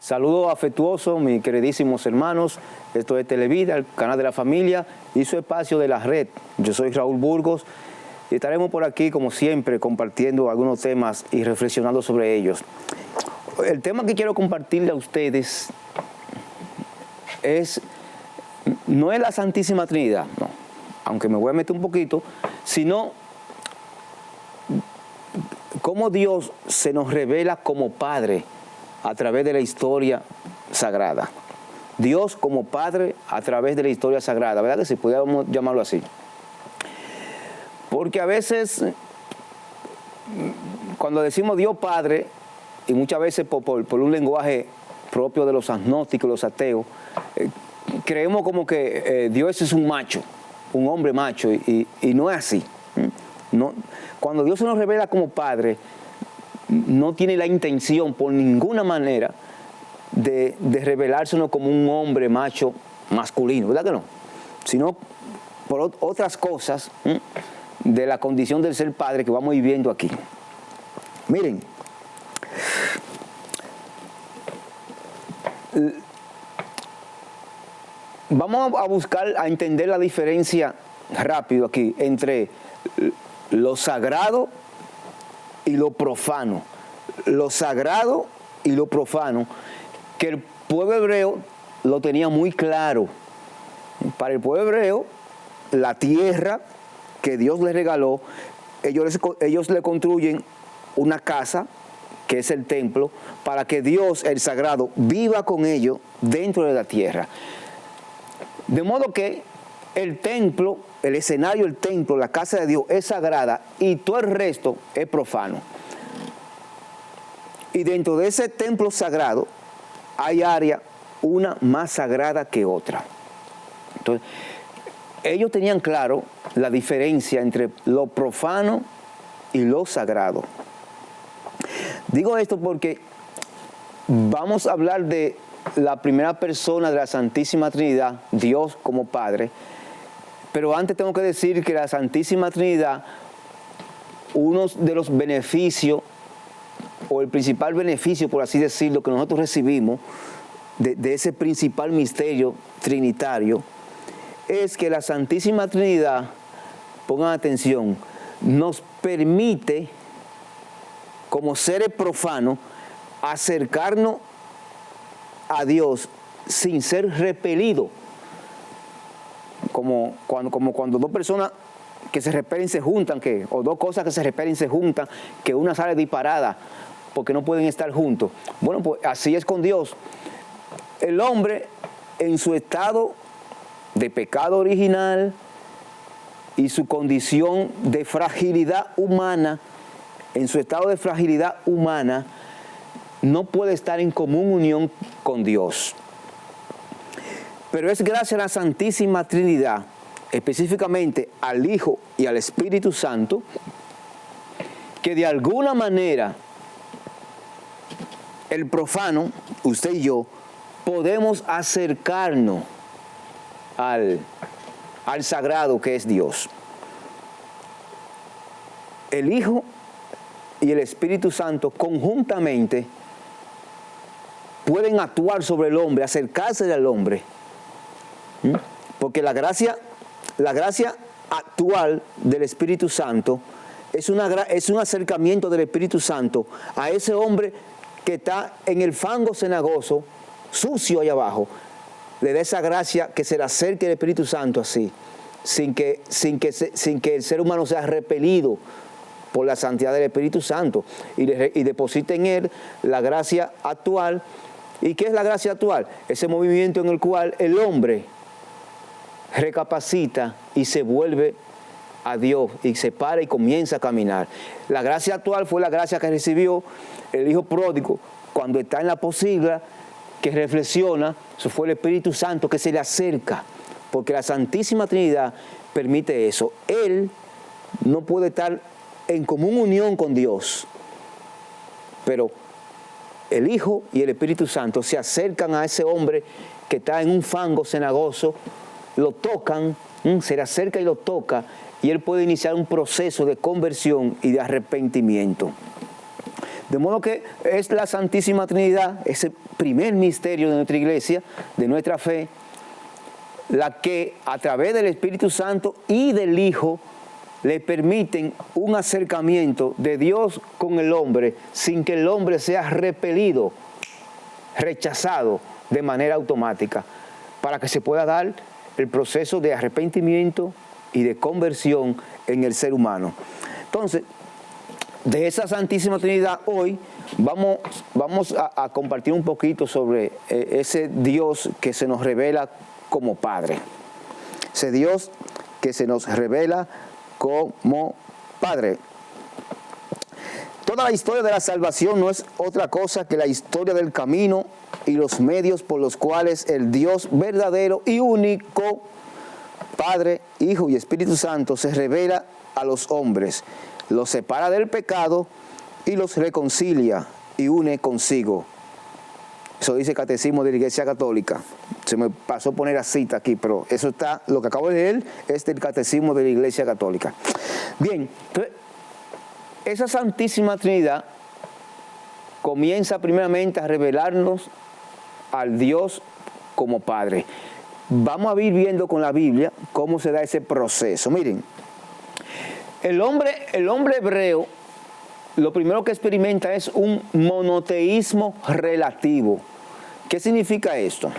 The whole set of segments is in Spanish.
Saludos afectuosos, mis queridísimos hermanos. Esto es Televida, el canal de la familia y su espacio de la red. Yo soy Raúl Burgos y estaremos por aquí, como siempre, compartiendo algunos temas y reflexionando sobre ellos. El tema que quiero compartirle a ustedes no es la Santísima Trinidad, no, aunque me voy a meter un poquito, sino cómo Dios se nos revela como Padre a través de la historia sagrada. Dios como Padre a través de la historia sagrada, ¿verdad que sí? Podríamos llamarlo así. Porque a veces, cuando decimos Dios Padre, y muchas veces por un lenguaje propio de los agnósticos, los ateos, creemos como que Dios es un macho, un hombre macho, y no es así. No, cuando Dios se nos revela como Padre, no tiene la intención por ninguna manera de revelársenos como un hombre macho masculino, ¿verdad que no? Sino por otras cosas de la condición del ser padre que vamos viviendo aquí. Miren, vamos a buscar, a entender la diferencia rápido aquí entre lo sagrado y lo profano. Lo sagrado y lo profano, que el pueblo hebreo lo tenía muy claro. Para el pueblo hebreo, la tierra que Dios les regaló, ellos le construyen una casa, que es el templo, para que Dios, el sagrado, viva con ellos dentro de la tierra. De modo que el templo, el escenario del templo, la casa de Dios es sagrada y todo el resto es profano. Y dentro de ese templo sagrado hay área, una más sagrada que otra. Entonces, ellos tenían claro la diferencia entre lo profano y lo sagrado. Digo esto porque vamos a hablar de la primera persona de la Santísima Trinidad, Dios como Padre. Pero antes tengo que decir que la Santísima Trinidad, uno de los beneficios, o el principal beneficio, por así decirlo, que nosotros recibimos de ese principal misterio trinitario, es que la Santísima Trinidad, pongan atención, nos permite, como seres profanos, acercarnos a Dios sin ser repelidos. Como cuando dos personas que se repelen se juntan, o dos cosas que se repelen se juntan, que una sale disparada porque no pueden estar juntos. Bueno, pues así es con Dios. El hombre, en su estado de pecado original y su condición de fragilidad humana, en su estado de fragilidad humana, no puede estar en común unión con Dios. Pero es gracias a la Santísima Trinidad, específicamente al Hijo y al Espíritu Santo, que de alguna manera el profano, usted y yo, podemos acercarnos al sagrado que es Dios. El Hijo y el Espíritu Santo conjuntamente pueden actuar sobre el hombre, acercarse al hombre. Porque la gracia actual del Espíritu Santo es un acercamiento del Espíritu Santo a ese hombre que está en el fango cenagoso, sucio allá abajo. Le da esa gracia que se le acerque el Espíritu Santo así, sin que el ser humano sea repelido por la santidad del Espíritu Santo y deposite en él la gracia actual. ¿Y qué es la gracia actual? Ese movimiento en el cual el hombre recapacita y se vuelve a Dios y se para y comienza a caminar. La gracia actual fue la gracia que recibió el Hijo pródigo cuando está en la posibla, que reflexiona. Eso fue el Espíritu Santo que se le acerca, porque la Santísima Trinidad permite eso. Él no puede estar en común unión con Dios, pero el Hijo y el Espíritu Santo se acercan a ese hombre que está en un fango cenagoso, lo tocan, se le acerca y lo toca, y él puede iniciar un proceso de conversión y de arrepentimiento. De modo que es la Santísima Trinidad, ese primer misterio de nuestra iglesia, de nuestra fe, la que a través del Espíritu Santo y del Hijo le permiten un acercamiento de Dios con el hombre sin que el hombre sea repelido, rechazado de manera automática, para que se pueda dar el proceso de arrepentimiento y de conversión en el ser humano. Entonces, de esa Santísima Trinidad hoy vamos a compartir un poquito sobre ese Dios que se nos revela como Padre. Ese Dios que se nos revela como Padre. Toda la historia de la salvación no es otra cosa que la historia del camino y los medios por los cuales el Dios verdadero y único, Padre, Hijo y Espíritu Santo, se revela a los hombres, los separa del pecado y los reconcilia y une consigo. Eso dice el Catecismo de la Iglesia Católica. Se me pasó poner la cita aquí, pero eso está, lo que acabo de leer es del Catecismo de la Iglesia Católica. Bien, entonces, esa Santísima Trinidad comienza primeramente a revelarnos al Dios como Padre. Vamos a ir viendo con la Biblia cómo se da ese proceso. Miren, el hombre hebreo lo primero que experimenta es un monoteísmo relativo. ¿Qué significa esto?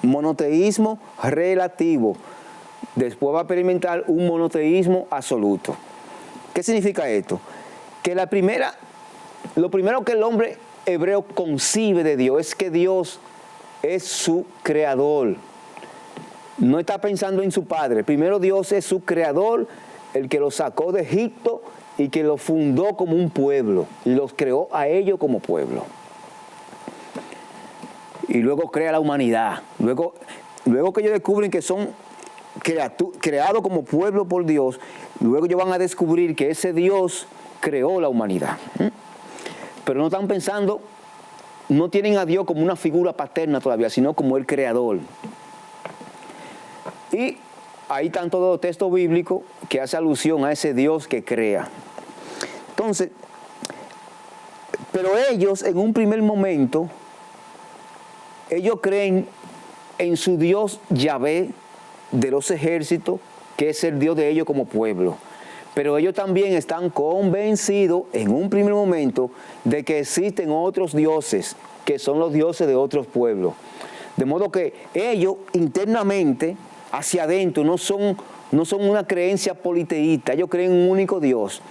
Monoteísmo relativo. Después va a experimentar un monoteísmo absoluto. ¿Qué significa esto? Que lo primero que el hombre hebreo concibe de Dios es que Dios es su creador. No está pensando en su padre. Primero Dios es su creador, el que los sacó de Egipto y que los fundó como un pueblo y los creó a ellos como pueblo. Y luego crea la humanidad. Luego que ellos descubren que son creados como pueblo por Dios, luego ellos van a descubrir que ese Dios creó la humanidad. Pero no están pensando, no tienen a Dios como una figura paterna todavía, sino como el creador. Y ahí están todos los textos bíblicos que hace alusión a ese Dios que crea. Entonces, pero ellos en un primer momento, ellos creen en su Dios Yahvé de los ejércitos, que es el Dios de ellos como pueblo. Pero ellos también están convencidos en un primer momento de que existen otros dioses, que son los dioses de otros pueblos. De modo que ellos internamente, hacia adentro, no son una creencia politeísta, ellos creen en un único Dios.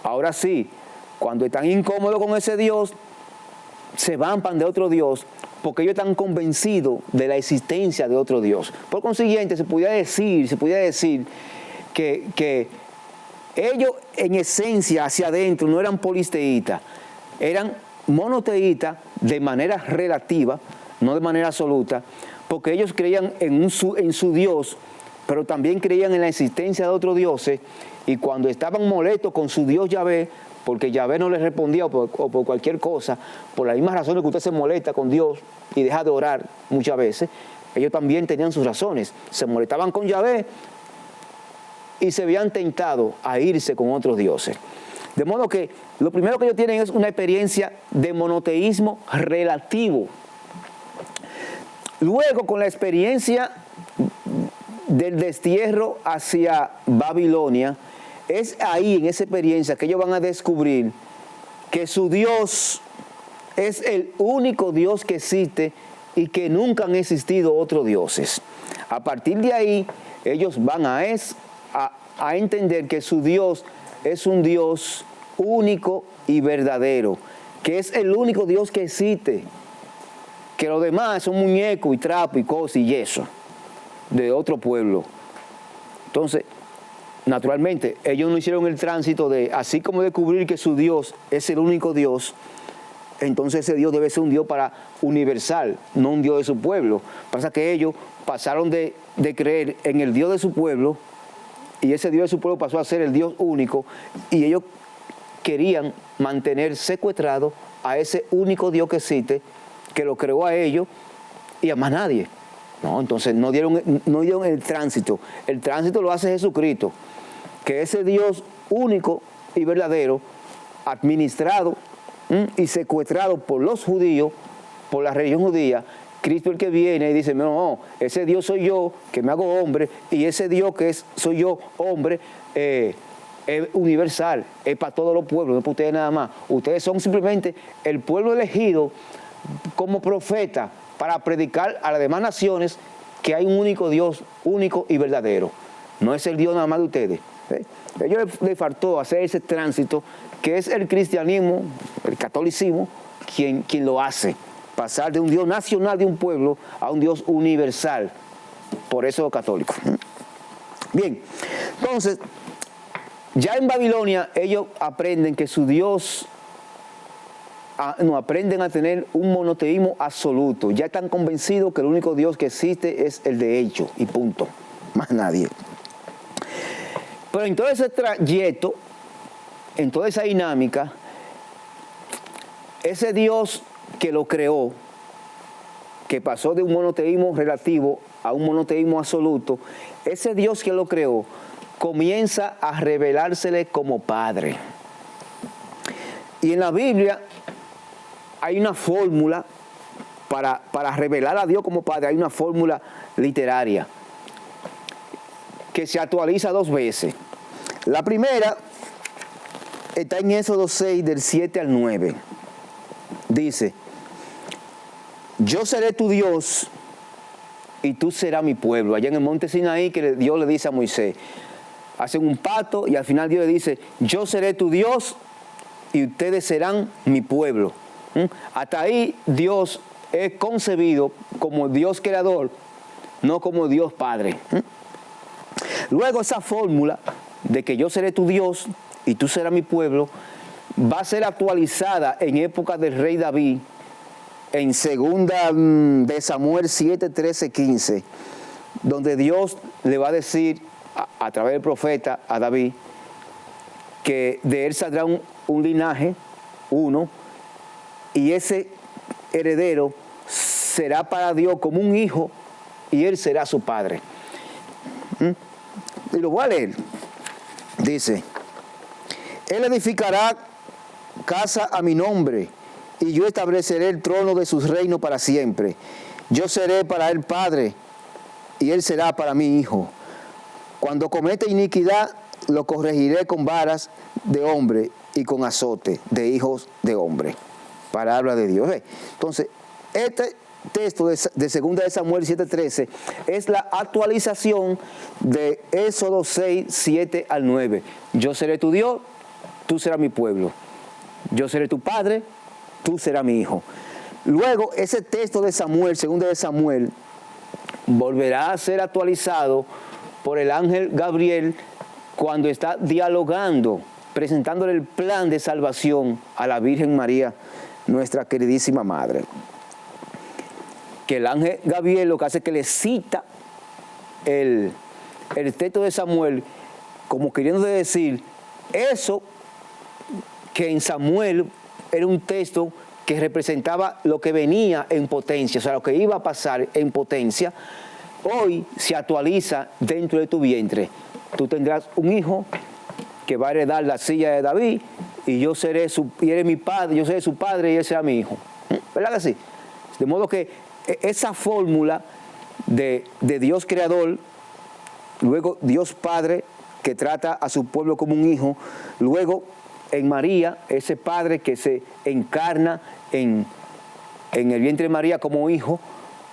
Ahora sí, cuando están incómodos con ese Dios, se vampan de otro Dios, porque ellos están convencidos de la existencia de otro Dios. Por consiguiente, se pudiera decir que ellos en esencia hacia adentro no eran polisteístas, eran monoteístas de manera relativa, no de manera absoluta, porque ellos creían en su Dios, pero también creían en la existencia de otros dioses, y cuando estaban molestos con su Dios Yahvé, porque Yahvé no les respondía o por cualquier cosa, por las mismas razones que usted se molesta con Dios y deja de orar muchas veces, ellos también tenían sus razones, se molestaban con Yahvé y se habían tentado a irse con otros dioses. De modo que lo primero que ellos tienen es una experiencia de monoteísmo relativo. Luego, con la experiencia del destierro hacia Babilonia, es ahí, en esa experiencia, que ellos van a descubrir que su Dios es el único Dios que existe y que nunca han existido otros dioses. A partir de ahí, ellos van a entender que su Dios es un Dios único y verdadero, que es el único Dios que existe, que los demás son muñecos y trapos y cosas y yeso de otro pueblo. Entonces, naturalmente, ellos no hicieron el tránsito de, así como descubrir que su Dios es el único Dios, entonces ese Dios debe ser un Dios universal, no un Dios de su pueblo. Pasa que ellos pasaron de creer en el Dios de su pueblo, y ese Dios de su pueblo pasó a ser el Dios único, y ellos querían mantener secuestrado a ese único Dios que existe, que lo creó a ellos y a más nadie. No, entonces no dieron el tránsito. El tránsito lo hace Jesucristo, que ese Dios único y verdadero, administrado y secuestrado por los judíos, por la religión judía, Cristo el que viene y dice, no, ese Dios soy yo, que me hago hombre, y ese Dios que soy yo, hombre, es universal, es para todos los pueblos, no es para ustedes nada más. Ustedes son simplemente el pueblo elegido como profeta para predicar a las demás naciones que hay un único Dios, único y verdadero. No es el Dios nada más de ustedes. A ellos les faltó hacer ese tránsito, que es el cristianismo, el catolicismo, quien lo hace. Pasar de un Dios nacional de un pueblo a un Dios universal. Por eso católico. Bien, entonces, ya en Babilonia ellos aprenden que su Dios, aprenden a tener un monoteísmo absoluto. Ya están convencidos que el único Dios que existe es el de ellos y punto. Más nadie. Pero en todo ese trayecto, en toda esa dinámica, ese Dios que lo creó, que pasó de un monoteísmo relativo a un monoteísmo absoluto, ese Dios que lo creó comienza a revelársele como Padre. Y en la Biblia hay una fórmula para revelar a Dios como Padre, hay una fórmula literaria que se actualiza 2 veces. La primera está en Éxodo 6, del 7 al 9. Dice, yo seré tu Dios y tú serás mi pueblo. Allá en el monte Sinaí, que Dios le dice a Moisés, hacen un pacto y al final Dios le dice, yo seré tu Dios y ustedes serán mi pueblo. Hasta ahí Dios es concebido como Dios creador, no como Dios Padre. Luego esa fórmula de que yo seré tu Dios y tú serás mi pueblo va a ser actualizada en época del rey David, en 2 de Samuel 7, 13, 15, donde Dios le va a decir a través del profeta a David que de él saldrá un linaje, uno, y ese heredero será para Dios como un hijo y él será su padre. Y lo voy a leer. Dice, él edificará casa a mi nombre y yo estableceré el trono de sus reinos para siempre. Yo seré para él padre y él será para mí hijo. Cuando cometa iniquidad, lo corregiré con varas de hombre y con azote de hijos de hombre. Palabra de Dios. Entonces, este texto de 2 de Samuel 7:13 es la actualización de Éxodo 6, 7 al 9. Yo seré tu Dios, tú serás mi pueblo. Yo seré tu padre, tú serás mi hijo. Luego, ese texto de Samuel, 2 de Samuel, volverá a ser actualizado por el ángel Gabriel cuando está dialogando, presentándole el plan de salvación a la Virgen María, nuestra queridísima madre. Que el ángel Gabriel lo que hace es que le cita el texto de Samuel como queriendo decir eso que en Samuel era un texto que representaba lo que venía en potencia, o sea, lo que iba a pasar en potencia, hoy se actualiza dentro de tu vientre. Tú tendrás un hijo que va a heredar la silla de David y yo seré y eres mi padre, yo seré su padre y él será mi hijo. ¿Verdad que sí? De modo que esa fórmula de Dios creador, luego Dios Padre que trata a su pueblo como un hijo, luego en María, ese Padre que se encarna en el vientre de María como hijo,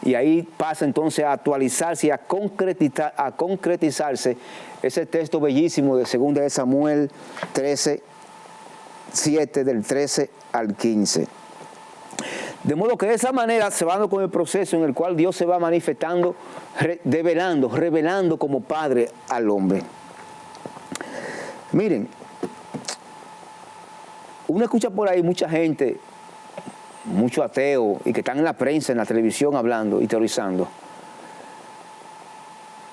y ahí pasa entonces a actualizarse y a concretizarse ese texto bellísimo de 2 de Samuel 13, 7, del 13 al 15. De modo que de esa manera se va dando con el proceso en el cual Dios se va manifestando, revelando como Padre al hombre. Miren, uno escucha por ahí mucha gente, muchos ateos, y que están en la prensa, en la televisión hablando y teorizando,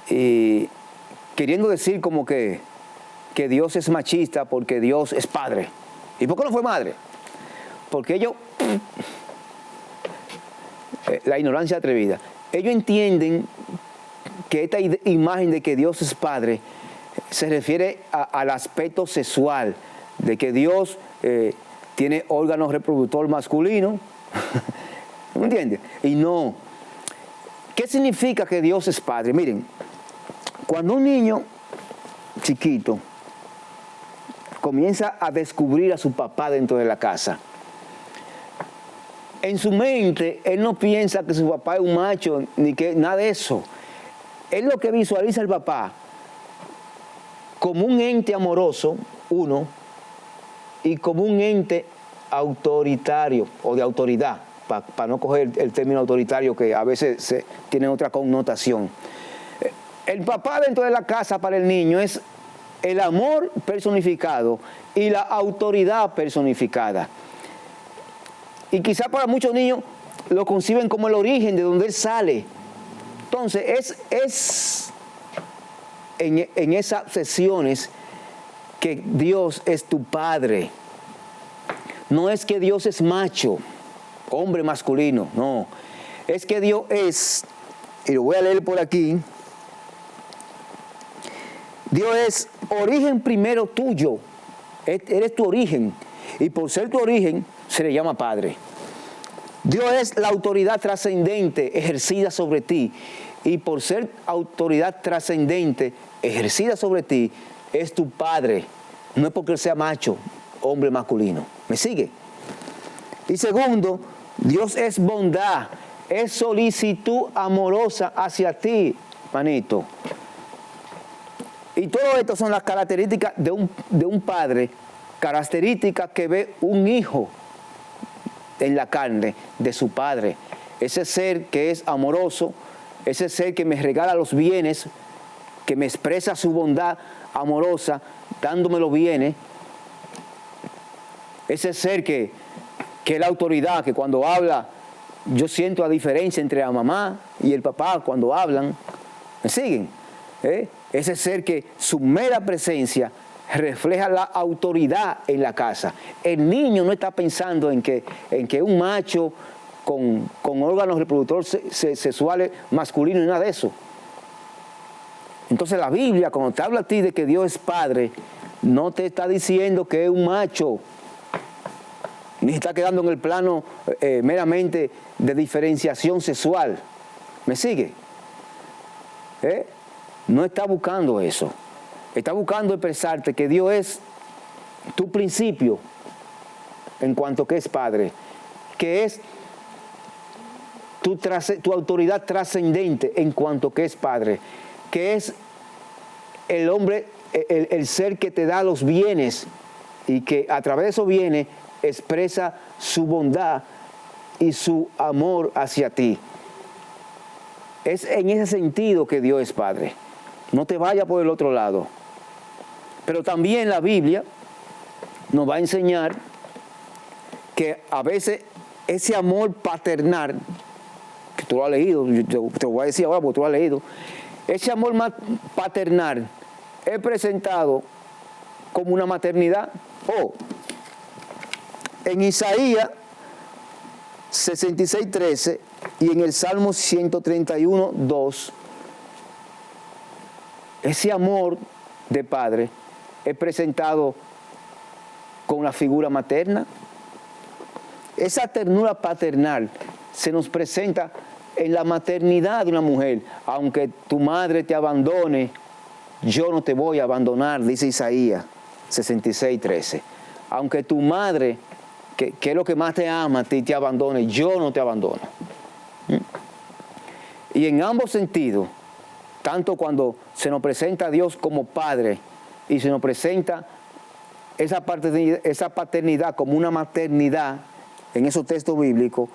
y queriendo decir como que Dios es machista porque Dios es padre. ¿Y por qué no fue madre? Porque ellos, la ignorancia atrevida, ellos entienden que esta imagen de que Dios es padre se refiere al aspecto sexual, de que Dios tiene órgano reproductor masculino. ¿Me entiendes? Y no. ¿Qué significa que Dios es Padre? Miren, cuando un niño chiquito comienza a descubrir a su papá dentro de la casa, en su mente él no piensa que su papá es un macho ni que nada de eso. Él lo que visualiza al papá como un ente amoroso, uno, y como un ente autoritario o de autoridad, para no coger el término autoritario que a veces tiene otra connotación. El papá dentro de la casa para el niño es el amor personificado y la autoridad personificada. Y quizá para muchos niños lo conciben como el origen de donde él sale. Entonces es en esas sesiones que Dios es tu Padre. No es que Dios es macho, hombre masculino, no. Es que Dios es, y lo voy a leer por aquí, Dios es origen primero tuyo, eres tu origen, y por ser tu origen se le llama Padre. Dios es la autoridad trascendente ejercida sobre ti, y por ser autoridad trascendente ejercida sobre ti, es tu Padre. No es porque él sea macho, hombre masculino. ¿Me sigue? Y segundo, Dios es bondad, es solicitud amorosa hacia ti, manito. Y todo esto son las características de un padre, características que ve un hijo en la carne de su padre. Ese ser que es amoroso, ese ser que me regala los bienes, que me expresa su bondad amorosa, dándome los bienes. Ese ser que es la autoridad, que cuando habla, yo siento la diferencia entre la mamá y el papá cuando hablan. ¿Me siguen? Ese ser que su mera presencia refleja la autoridad en la casa. El niño no está pensando en que un macho con órganos reproductores sexuales masculinos y nada de eso. Entonces la Biblia, cuando te habla a ti de que Dios es Padre, no te está diciendo que es un macho, ni está quedando en el plano meramente de diferenciación sexual. ¿Me sigue? No está buscando eso. Está buscando expresarte que Dios es tu principio en cuanto que es Padre, que es tu autoridad trascendente en cuanto que es Padre, que es el hombre, el ser que te da los bienes y que a través de esos bienes expresa su bondad y su amor hacia ti. Es en ese sentido que Dios es Padre. No te vayas por el otro lado. Pero también la Biblia nos va a enseñar que a veces ese amor paternal, que tú lo has leído, yo te lo voy a decir ahora porque tú lo has leído, ese amor paternal es presentado como una maternidad. En Isaías 66:13 y en el Salmo 131:2, ese amor de padre es presentado con la figura materna. Esa ternura paternal se nos presenta en la maternidad de una mujer. Aunque tu madre te abandone, yo no te voy a abandonar, dice Isaías 66:13. Aunque tu madre, que es lo que más te ama, te abandone, yo no te abandono. Y en ambos sentidos, tanto cuando se nos presenta a Dios como Padre y se nos presenta esa paternidad como una maternidad en esos textos bíblicos,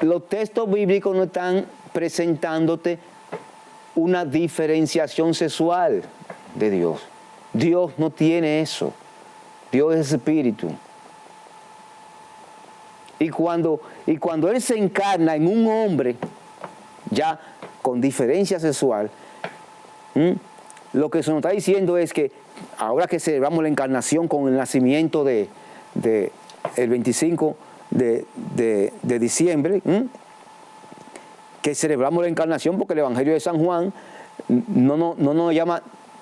los textos bíblicos no están presentándote una diferenciación sexual de Dios. Dios no tiene eso. Dios es espíritu. Y cuando Él se encarna en un hombre, ya con diferencia sexual, lo que se nos está diciendo es que ahora que celebramos la encarnación con el nacimiento el 25 de diciembre, que celebramos la encarnación porque el Evangelio de San Juan no nos llama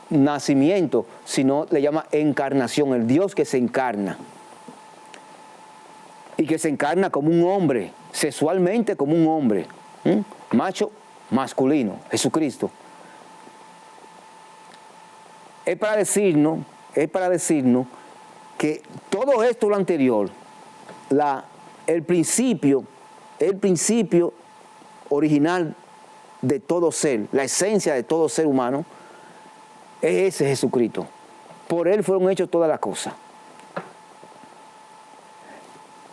nacimiento, sino le llama encarnación, el Dios que se encarna. y que se encarna como un hombre, sexualmente como un hombre, macho, masculino, Jesucristo. Es para decirnos que todo esto lo anterior, el principio original de todo ser, la esencia de todo ser humano, es ese Jesucristo. Por Él fueron hechas todas las cosas.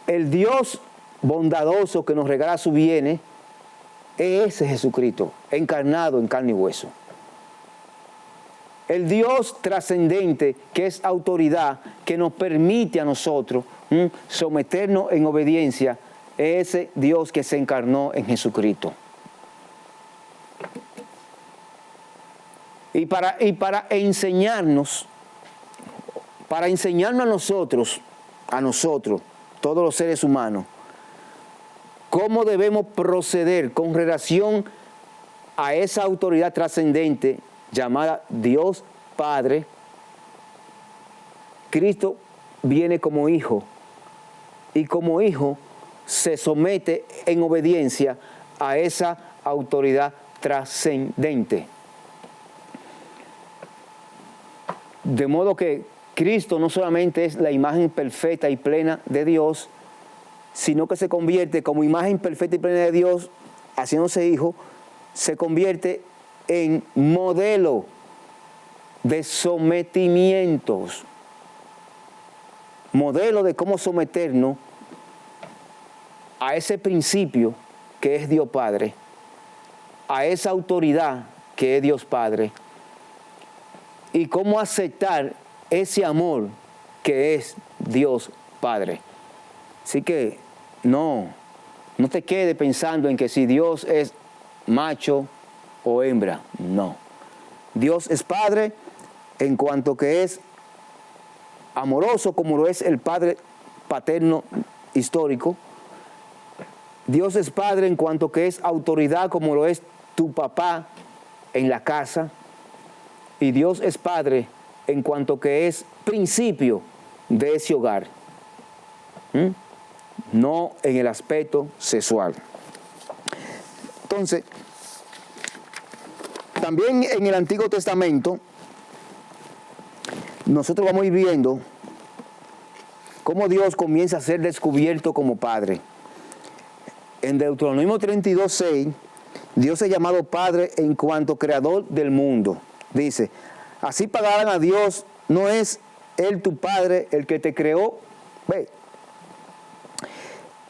El Dios bondadoso que nos regala sus bienes es ese Jesucristo, encarnado en carne y hueso. El Dios trascendente, que es autoridad, que nos permite a nosotros someternos en obediencia, es ese Dios que se encarnó en Jesucristo. Y para enseñarnos a nosotros, todos los seres humanos, cómo debemos proceder con relación a esa autoridad trascendente llamada Dios Padre. Cristo viene como hijo y como hijo se somete en obediencia a esa autoridad trascendente. De modo que Cristo no solamente es la imagen perfecta y plena de Dios, sino que se convierte como imagen perfecta y plena de Dios, haciéndose hijo, se convierte en modelo de sometimientos, modelo de cómo someternos a ese principio que es Dios Padre, a esa autoridad que es Dios Padre, y cómo aceptar ese amor que es Dios Padre. Así que no te quedes pensando en que si Dios es macho o hembra, no. Dios es Padre en cuanto que es amoroso como lo es el Padre paterno histórico. Dios es Padre en cuanto que es autoridad como lo es tu papá en la casa. Y Dios es Padre en cuanto que es principio de ese hogar. No en el aspecto sexual. Entonces, también en el Antiguo Testamento, nosotros vamos a ir viendo cómo Dios comienza a ser descubierto como Padre. En Deuteronomio 32:6, Dios es llamado Padre en cuanto creador del mundo. Dice, así pagarán a Dios, ¿no es Él tu Padre el que te creó? Ve.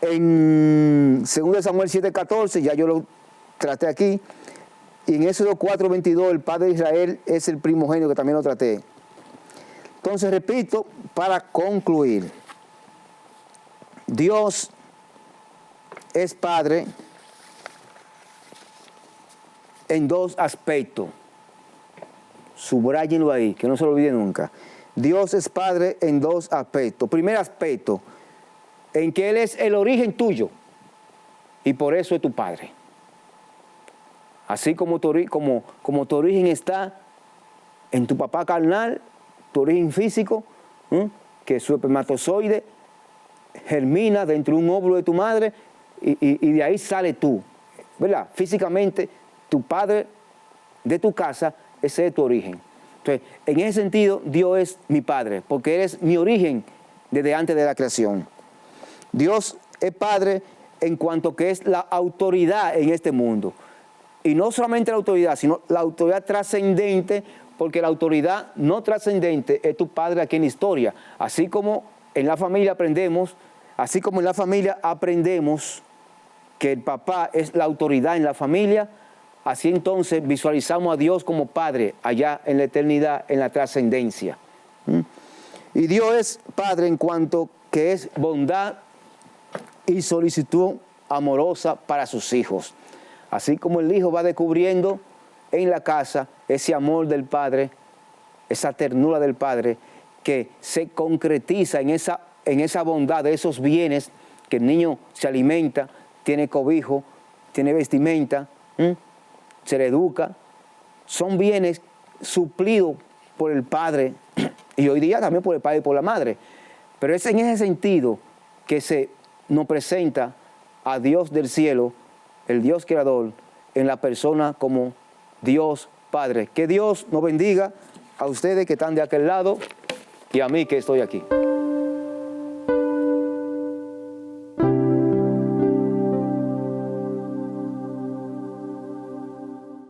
En 2 Samuel 7:14, ya yo lo traté aquí, y en Éxodo 4:22, el Padre de Israel es el primogénito, que también lo traté. Entonces, repito, para concluir, Dios es Padre en dos aspectos. Subrállenlo ahí, que no se lo olvide nunca. Dios es Padre en dos aspectos. Primer aspecto, en que Él es el origen tuyo y por eso es tu Padre. Así como tu origen está en tu papá carnal, tu origen físico, que su espermatozoide germina dentro de un óvulo de tu madre y de ahí sale tú, ¿verdad? Físicamente, tu padre de tu casa, ese es tu origen. Entonces, en ese sentido, Dios es mi Padre, porque Él es mi origen desde antes de la creación. Dios es Padre en cuanto que es la autoridad en este mundo. Y no solamente la autoridad, sino la autoridad trascendente, porque la autoridad no trascendente es tu Padre aquí en la historia. Así como en la familia aprendemos que el papá es la autoridad en la familia, así entonces visualizamos a Dios como Padre allá en la eternidad, en la trascendencia. Y Dios es Padre en cuanto que es bondad y solicitud amorosa para sus hijos. Así como el hijo va descubriendo en la casa ese amor del Padre, esa ternura del Padre, que se concretiza en esa bondad de esos bienes, que el niño se alimenta, tiene cobijo, tiene vestimenta, se le educa. Son bienes suplidos por el Padre y hoy día también por el Padre y por la Madre. Pero es en ese sentido que se nos presenta a Dios del cielo, el Dios creador, en la persona como Dios Padre. Que Dios nos bendiga a ustedes que están de aquel lado y a mí que estoy aquí.